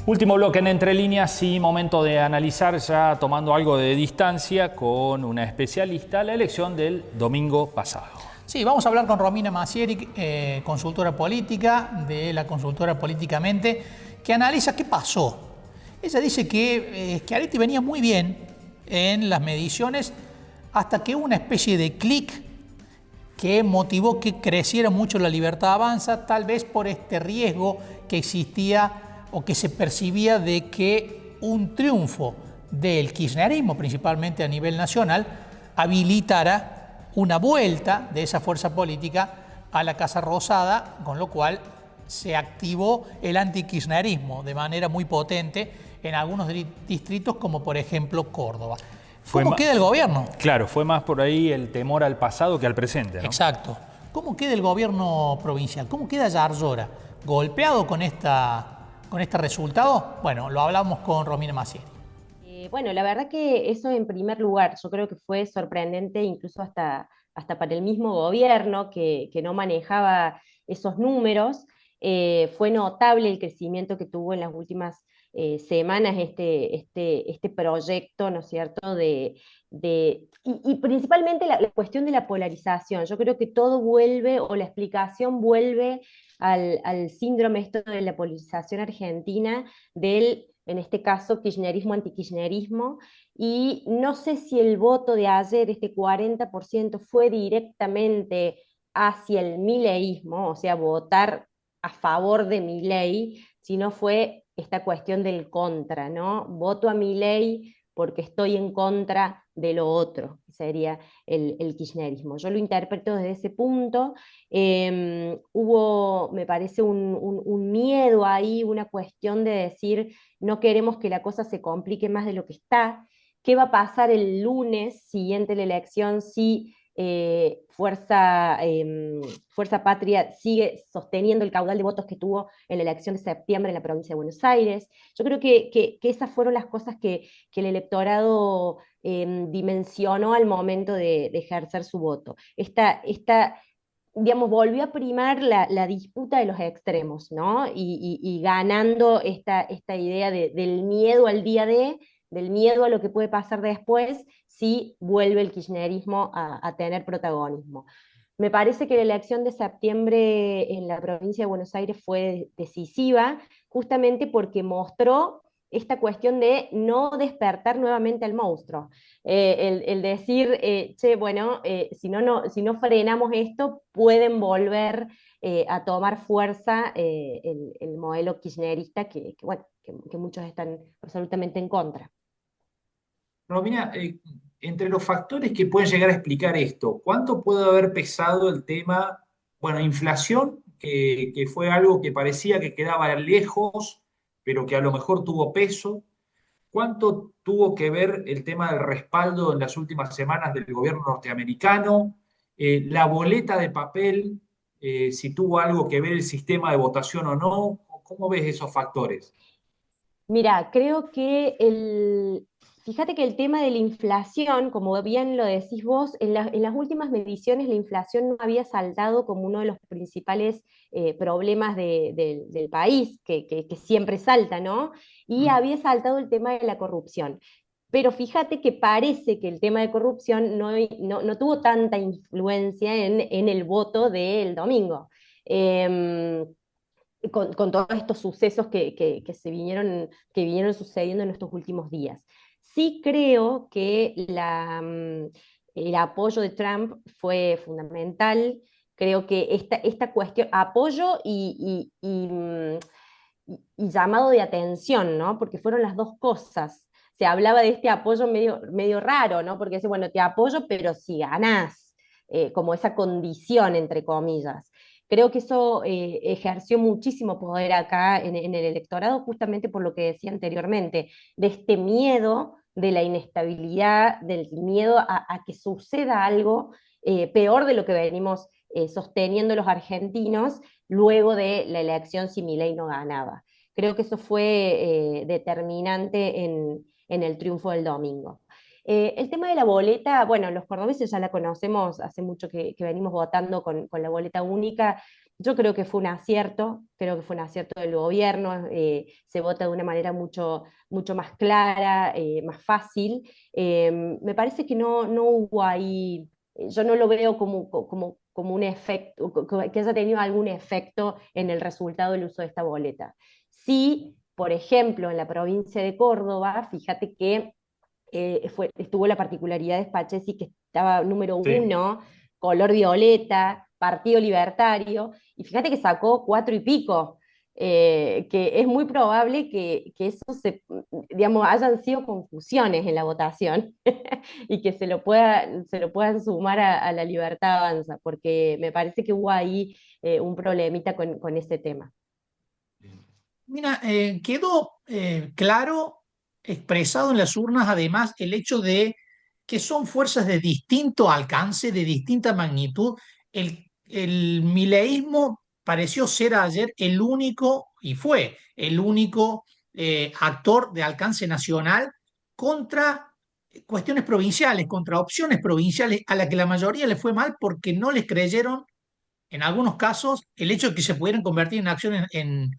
Último bloque en Entre Líneas y momento de analizar, ya tomando algo de distancia con una especialista, la elección del domingo pasado. Sí, vamos a hablar con Romina Masieri, consultora política de la consultora Políticamente, que analiza qué pasó. Ella dice que Schiaretti venía muy bien en las mediciones hasta que hubo una especie de clic que motivó que creciera mucho la Libertad Avanza, tal vez por este riesgo que existía o que se percibía de que un triunfo del kirchnerismo, principalmente a nivel nacional, habilitara una vuelta de esa fuerza política a la Casa Rosada, con lo cual se activó el antikirchnerismo de manera muy potente en algunos distritos, como por ejemplo Córdoba. ¿Cómo queda el gobierno? Claro, fue más por ahí el temor al pasado que al presente, ¿no? Exacto. ¿Cómo queda el gobierno provincial? ¿Cómo queda Yarlora? ¿Golpeado con este resultado? Bueno, lo hablamos con Romina Masieri. Bueno, la verdad que eso en primer lugar, yo creo que fue sorprendente incluso hasta para el mismo gobierno que no manejaba esos números. Fue notable el crecimiento que tuvo en las últimas semanas este proyecto, ¿no es cierto? Y principalmente la cuestión de la polarización. Yo creo que todo vuelve, o la explicación vuelve al síndrome esto de la polarización argentina, en este caso, kirchnerismo, antikirchnerismo, y no sé si el voto de ayer, este 40%, fue directamente hacia el mileísmo, o sea, votar a favor de Milei, sino fue esta cuestión del contra, ¿no? Voto a Milei porque estoy en contra de lo otro, que sería el kirchnerismo. Yo lo interpreto desde ese punto. Hubo, me parece, un miedo ahí, una cuestión de decir, no queremos que la cosa se complique más de lo que está. ¿Qué va a pasar el lunes siguiente a la elección si Fuerza Patria sigue sosteniendo el caudal de votos que tuvo en la elección de septiembre en la provincia de Buenos Aires? Yo creo que esas fueron las cosas que el electorado dimensionó al momento de ejercer su voto. Digamos, volvió a primar la disputa de los extremos, ¿no? Y ganando esta idea del miedo al día D, del miedo a lo que puede pasar después si vuelve el kirchnerismo a tener protagonismo. Me parece que la elección de septiembre en la provincia de Buenos Aires fue decisiva, justamente porque mostró esta cuestión de no despertar nuevamente al monstruo. El decir, che, bueno, si no frenamos esto, pueden volver a tomar fuerza el modelo kirchnerista bueno, que muchos están absolutamente en contra. Romina, entre los factores que pueden llegar a explicar esto, ¿cuánto puede haber pesado el tema, bueno, inflación, que fue algo que parecía que quedaba lejos, pero que a lo mejor tuvo peso? ¿Cuánto tuvo que ver el tema del respaldo en las últimas semanas del gobierno norteamericano? La boleta de papel, si tuvo algo que ver el sistema de votación o no. ¿Cómo ves esos factores? Mira, creo que fíjate que el tema de la inflación, como bien lo decís vos, en las últimas mediciones la inflación no había saltado como uno de los principales problemas del país, que siempre salta, ¿no? Y había saltado el tema de la corrupción. Pero fíjate que parece que el tema de corrupción no tuvo tanta influencia en el voto del domingo. Em, con todos estos sucesos que vinieron sucediendo en estos últimos días. Sí creo que el apoyo de Trump fue fundamental. Creo que esta cuestión, apoyo y llamado de atención, ¿no? Porque fueron las dos cosas. Se hablaba de este apoyo medio raro, ¿no? Porque dice, bueno, te apoyo, pero si ganás, como esa condición, entre comillas. Creo que eso ejerció muchísimo poder acá en el electorado, justamente por lo que decía anteriormente, de este miedo de la inestabilidad, del miedo a que suceda algo peor de lo que venimos sosteniendo los argentinos luego de la elección si Milei no ganaba. Creo que eso fue determinante en el triunfo del domingo. El tema de la boleta, bueno, los cordobeses ya la conocemos, hace mucho que venimos votando con la boleta única. Yo creo que fue un acierto, creo que fue un acierto del gobierno, se vota de una manera mucho más clara, más fácil. Me parece que no hubo ahí, yo no lo veo como un efecto, que haya tenido algún efecto en el resultado del uso de esta boleta. Sí, por ejemplo, en la provincia de Córdoba, fíjate que estuvo la particularidad de Spachesi, que estaba número Sí. uno, color violeta, Partido Libertario, y fíjate que sacó 4 y pico, que es muy probable que eso digamos, hayan sido confusiones en la votación y que se lo puedan sumar a la Libertad Avanza, porque me parece que hubo ahí un problemita con ese tema. Mira, quedó claro, expresado en las urnas, además, el hecho de que son fuerzas de distinto alcance, de distinta magnitud. El mileísmo pareció ser ayer el único, y fue el único actor de alcance nacional contra cuestiones provinciales, contra opciones provinciales, a la que la mayoría le fue mal porque no les creyeron en algunos casos, el hecho de que se pudieran convertir en acciones en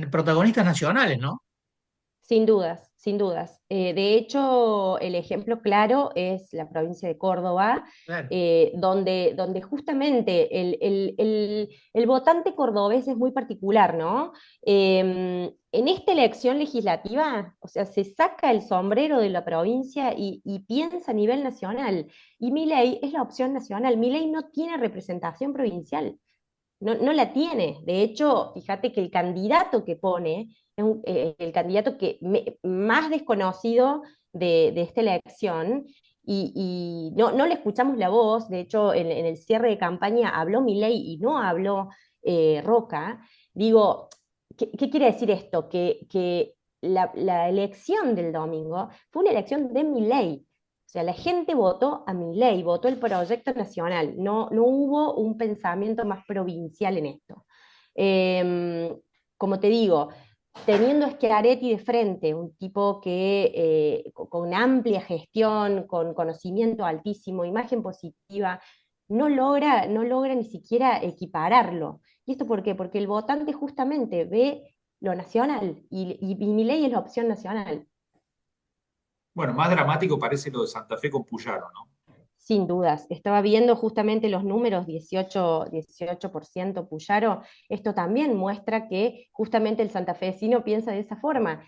protagonistas nacionales, ¿no? Sin dudas, sin dudas. De hecho, el ejemplo claro es la provincia de Córdoba, Claro. donde justamente el votante cordobés es muy particular, ¿no? En esta elección legislativa, o sea, se saca el sombrero de la provincia y piensa a nivel nacional. Y Milei es la opción nacional. Milei no tiene representación provincial. No la tiene. De hecho, fíjate que el candidato que pone es el candidato más desconocido de esta elección y no le escuchamos la voz. De hecho, en el cierre de campaña habló Milei y no habló Roca. Digo, ¿qué quiere decir esto? Que la elección del domingo fue una elección de Milei. O sea, la gente votó a Milei, votó el proyecto nacional, no hubo un pensamiento más provincial en esto. Eh, Como te digo, teniendo a Schiaretti de frente, un tipo que con amplia gestión, con conocimiento altísimo, imagen positiva, no logra ni siquiera equipararlo. ¿Y esto por qué? Porque el votante justamente ve lo nacional y Milei es la opción nacional. Bueno, más dramático parece lo de Santa Fe con Puyaro, ¿no? Sin dudas, estaba viendo justamente los números, 18% Puyaro, esto también muestra que justamente el santafesino piensa de esa forma.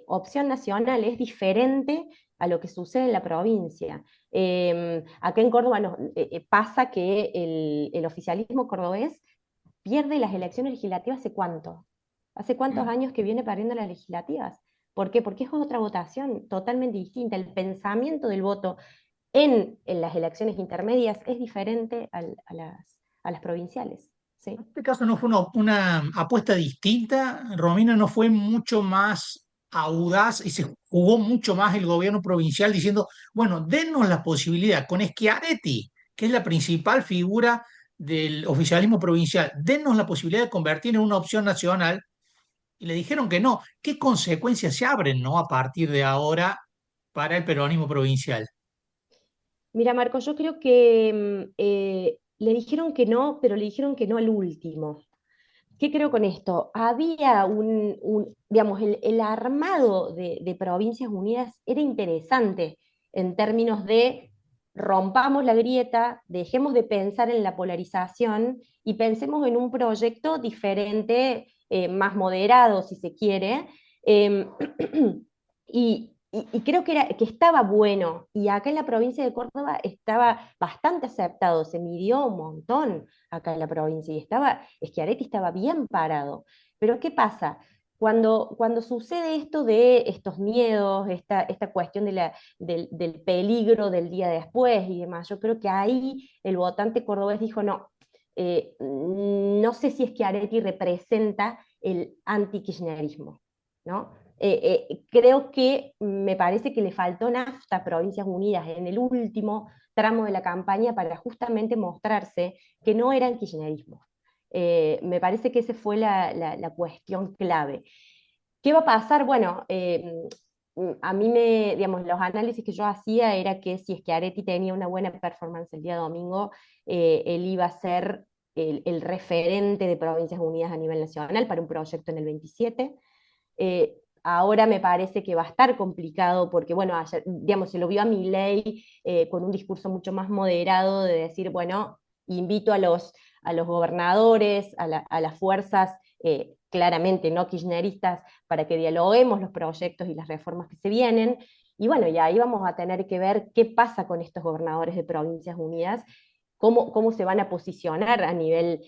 Opción Nacional es diferente a lo que sucede en la provincia. Acá en Córdoba pasa que el oficialismo cordobés pierde las elecciones legislativas ¿hace cuánto? ¿Hace cuántos Mm. años que viene perdiendo las legislativas? ¿Por qué? Porque es otra votación totalmente distinta. El pensamiento del voto en las elecciones intermedias es diferente a las provinciales. ¿Sí? En este caso no fue una apuesta distinta. Romina no fue mucho más audaz y se jugó mucho más el gobierno provincial diciendo, bueno, denos la posibilidad con Schiaretti, que es la principal figura del oficialismo provincial, denos la posibilidad de convertir en una opción nacional. Y le dijeron que no. ¿Qué consecuencias se abren, no, a partir de ahora para el peronismo provincial? Mira, Marco, yo creo que le dijeron que no, pero le dijeron que no al último. ¿Qué creo con esto? Había digamos, el armado de Provincias Unidas era interesante en términos de rompamos la grieta, dejemos de pensar en la polarización y pensemos en un proyecto diferente, más moderado, si se quiere. eh, y creo que estaba bueno, y acá en la provincia de Córdoba estaba bastante aceptado, se midió un montón acá en la provincia, y Schiaretti estaba bien parado. Pero ¿qué pasa? Cuando sucede esto de estos miedos, esta cuestión del peligro del día después y demás, yo creo que ahí el votante cordobés dijo, no, no sé si Schiaretti representa el anti-kirchnerismo, ¿no? Creo que me parece que le faltó nafta a Provincias Unidas en el último tramo de la campaña para justamente mostrarse que no era el kirchnerismo. Me parece que esa fue la cuestión clave. ¿Qué va a pasar? Bueno, a mí digamos, los análisis que yo hacía era que si Schiaretti tenía una buena performance el día domingo, él iba a ser el referente de Provincias Unidas a nivel nacional para un proyecto en el 27. Ahora me parece que va a estar complicado porque, bueno, ayer, digamos, se lo vio a Milei con un discurso mucho más moderado de decir, bueno, invito a los gobernadores, a las fuerzas claramente no kirchneristas, para que dialoguemos los proyectos y las reformas que se vienen. Y bueno, y ahí vamos a tener que ver qué pasa con estos gobernadores de Provincias Unidas, cómo se van a posicionar a nivel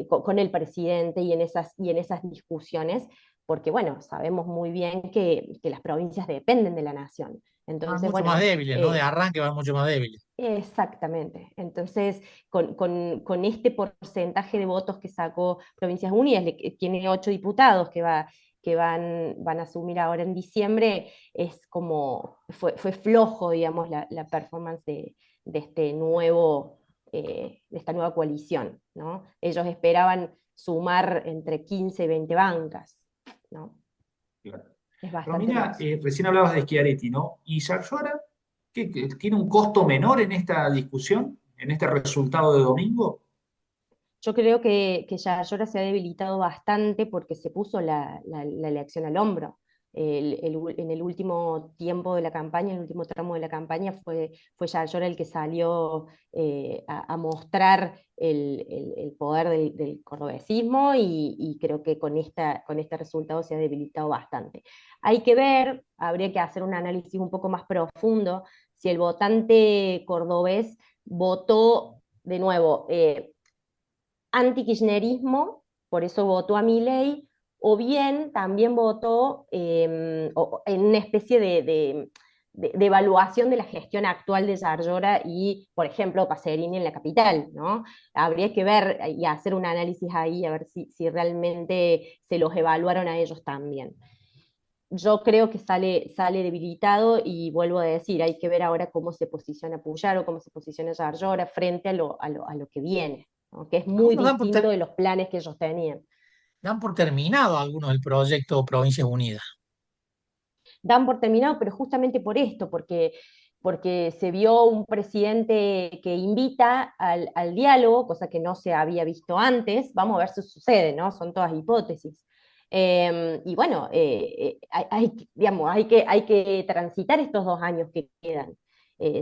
con el presidente y en esas discusiones, porque bueno, sabemos muy bien que las provincias dependen de la nación. Van Entonces, mucho más bueno, débiles, ¿no? De arranque van mucho más débiles. exactamente. Entonces, con este porcentaje de votos que sacó Provincias Unidas, tiene 8 diputados que van a asumir ahora en diciembre, es como, fue flojo, digamos, la performance de este de esta nueva coalición, ¿no? Ellos esperaban sumar entre 15 y 20 bancas, ¿no? Claro. Es bastante Romina, más. recién hablabas de Schiaretti, ¿no? ¿Y Yarlora qué tiene un costo menor en esta discusión, en este resultado de domingo? Yo creo que Yayora se ha debilitado bastante porque se puso la elección al hombro. En el último tiempo de la campaña, en el último tramo de la campaña, fue Yayora el que salió a mostrar el poder del cordobesismo y creo que con este resultado se ha debilitado bastante. Hay que ver, habría que hacer un análisis un poco más profundo si el votante cordobés votó de nuevo. Anti-kirchnerismo, por eso votó a Milei, o bien también votó en una especie de evaluación de la gestión actual de Yarlora y, por ejemplo, Pacerini en la capital, ¿no? Habría que ver y hacer un análisis ahí a ver si realmente se los evaluaron a ellos también. Yo creo que sale debilitado y vuelvo a decir, hay que ver ahora cómo se posiciona Puyaro, cómo se posiciona Yarlora frente a lo que viene, ¿no? Que es muy Algunos distinto de los planes que ellos tenían. dan por terminado algunos del proyecto Provincias Unidas. Dan por terminado, pero justamente por esto, porque se vio un presidente que invita al diálogo, cosa que no se había visto antes. Vamos a ver si sucede, ¿no? Son todas hipótesis. Y bueno, digamos, hay que transitar estos 2 años que quedan.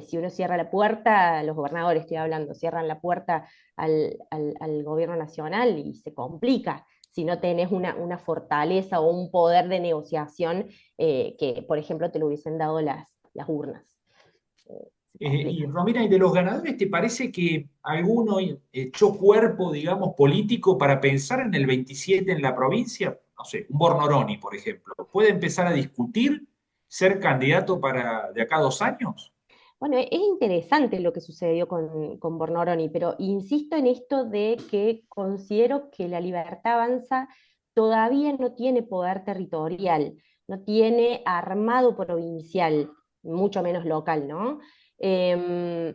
Si uno cierra la puerta, los gobernadores estoy hablando, cierran la puerta al gobierno nacional y se complica si no tenés una fortaleza o un poder de negociación que, por ejemplo, te lo hubiesen dado las urnas. Se Y complica. Romina, ¿y de los ganadores te parece que alguno echó cuerpo, digamos, político para pensar en el 27 en la provincia? No sé, un Bornoroni, por ejemplo. ¿Puede empezar a discutir ser candidato para de acá a 2 años? Bueno, es interesante lo que sucedió con Bornoroni, pero insisto en esto de que considero que la Libertad Avanza todavía no tiene poder territorial, no tiene armado provincial, mucho menos local, ¿no? Em,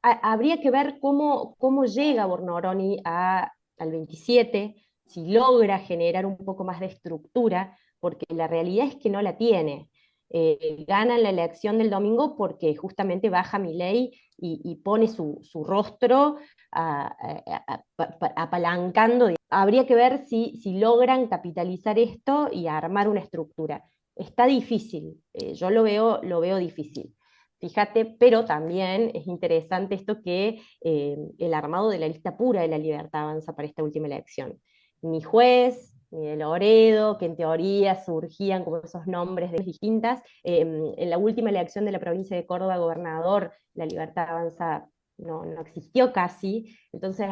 Habría que ver cómo llega Bornoroni al 27, si logra generar un poco más de estructura, porque la realidad es que no la tiene. Ganan la elección del domingo porque justamente baja Milei y pone su rostro apalancando. Habría que ver si logran capitalizar esto y armar una estructura. Está difícil, yo lo veo difícil. Fíjate, pero también es interesante esto que el armado de la lista pura de la Libertad Avanza para esta última elección. Ni Juez, ni de Loredo, que en teoría surgían como esos nombres de distintas. En la última elección de la provincia de Córdoba, gobernador, la Libertad Avanza no existió casi. Entonces,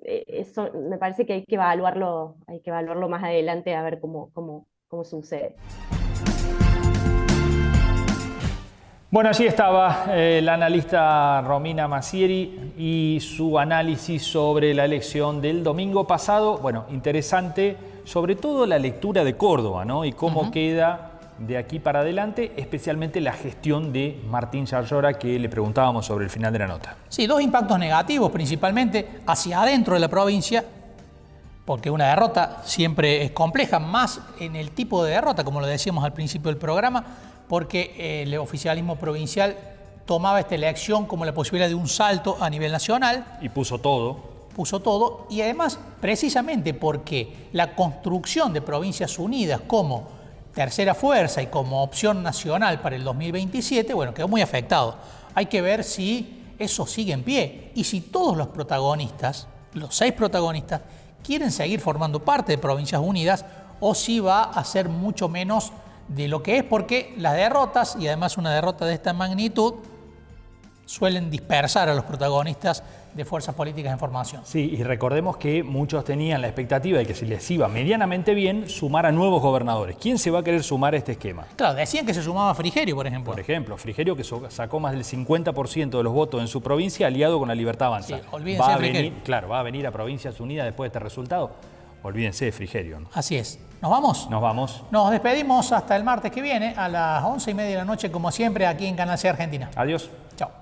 eso me parece que hay que evaluarlo más adelante a ver cómo sucede. Bueno, allí estaba la analista Romina Masieri y su análisis sobre la elección del domingo pasado. Bueno, interesante, sobre todo la lectura de Córdoba, ¿no? Y cómo queda de aquí para adelante, especialmente la gestión de Martín Yarlora, que le preguntábamos sobre el final de la nota. Sí, dos impactos negativos, principalmente hacia adentro de la provincia, porque una derrota siempre es compleja, más en el tipo de derrota, como lo decíamos al principio del programa, porque el oficialismo provincial tomaba esta elección como la posibilidad de un salto a nivel nacional. Y puso todo. Puso todo, y además precisamente porque la construcción de Provincias Unidas como tercera fuerza y como opción nacional para el 2027, bueno, quedó muy afectado. Hay que ver si eso sigue en pie y si todos los protagonistas, los 6 protagonistas, quieren seguir formando parte de Provincias Unidas o si va a ser mucho menos de lo que es, porque las derrotas, y además una derrota de esta magnitud, suelen dispersar a los protagonistas de fuerzas políticas en formación. Sí, y recordemos que muchos tenían la expectativa de que si les iba medianamente bien, sumar a nuevos gobernadores. ¿Quién se va a querer sumar a este esquema? Claro, decían que se sumaba Frigerio, por ejemplo. Por ejemplo, Frigerio, que sacó más del 50% de los votos en su provincia, aliado con la Libertad Avanza. Sí, olvídense de Frigerio. Claro, va a venir a Provincias Unidas después de este resultado. Olvídense de Frigerio, ¿no? Así es. ¿Nos vamos? Nos vamos. Nos despedimos hasta el martes que viene a las 11:30 de la noche, como siempre, aquí en Canal C Argentina. Adiós. Chao.